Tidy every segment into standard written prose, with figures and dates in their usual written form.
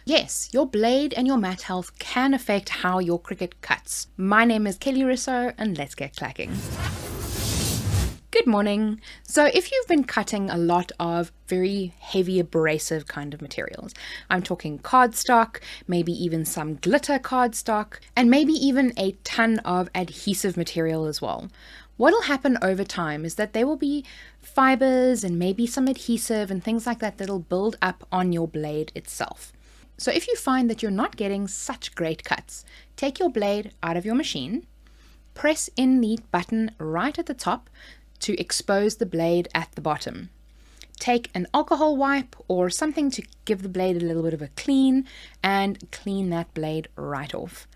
Yes, your blade and your mat health can affect how your Cricut cuts. My name is Kelly Rossouw and let's get clacking. Good morning. So if you've been cutting a lot of very heavy abrasive kind of materials, I'm talking cardstock, maybe even some glitter cardstock, and maybe even a ton of adhesive material as well. What'll happen over time is that there will be fibers and maybe some adhesive and things like that that'll build up on your blade itself. So if you find that you're not getting such great cuts, take your blade out of your machine, press in the button right at the top to expose the blade at the bottom. Take an alcohol wipe or something to give the blade a little bit of a clean and clean that blade right off.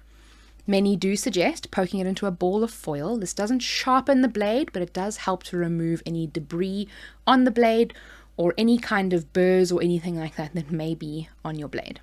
Many do suggest poking it into a ball of foil. This doesn't sharpen the blade, but it does help to remove any debris on the blade or any kind of burrs or anything like that that may be on your blade.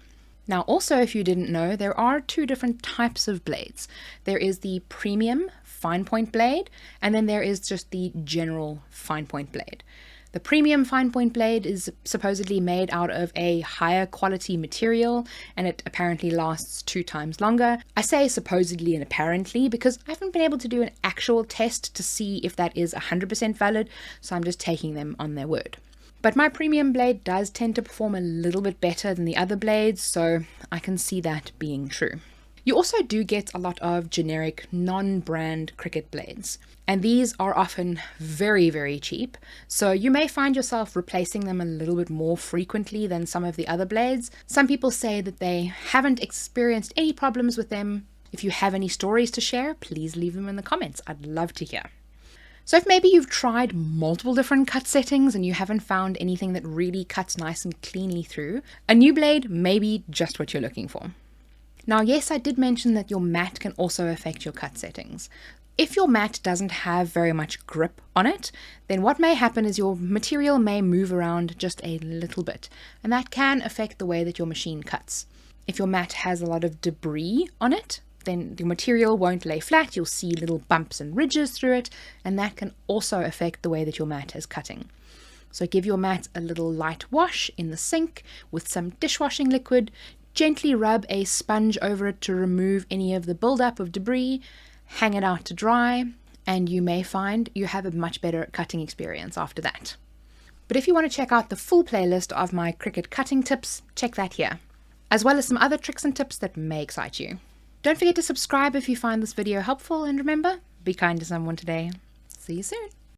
Now also, if you didn't know, there are two different types of blades. There is the premium fine point blade, and then there is just the general fine point blade. The premium fine point blade is supposedly made out of a higher quality material, and it apparently lasts 2 times longer. I say supposedly and apparently because I haven't been able to do an actual test to see if that is 100% valid, so I'm just taking them on their word. But my premium blade does tend to perform a little bit better than the other blades, so I can see that being true. You also do get a lot of generic non-brand Cricut blades, and these are often very, very cheap, so you may find yourself replacing them a little bit more frequently than some of the other blades. Some people say that they haven't experienced any problems with them. If you have any stories to share, please leave them in the comments. I'd love to hear. So if maybe you've tried multiple different cut settings and you haven't found anything that really cuts nice and cleanly through, a new blade may be just what you're looking for. Now, yes, I did mention that your mat can also affect your cut settings. If your mat doesn't have very much grip on it, then what may happen is your material may move around just a little bit, and that can affect the way that your machine cuts. If your mat has a lot of debris on it, then the material won't lay flat, you'll see little bumps and ridges through it, and that can also affect the way that your mat is cutting. So give your mat a little light wash in the sink with some dishwashing liquid, gently rub a sponge over it to remove any of the buildup of debris, hang it out to dry, and you may find you have a much better cutting experience after that. But if you want to check out the full playlist of my Cricut cutting tips, check that here, as well as some other tricks and tips that may excite you. Don't forget to subscribe if you find this video helpful, and remember, be kind to someone today. See you soon.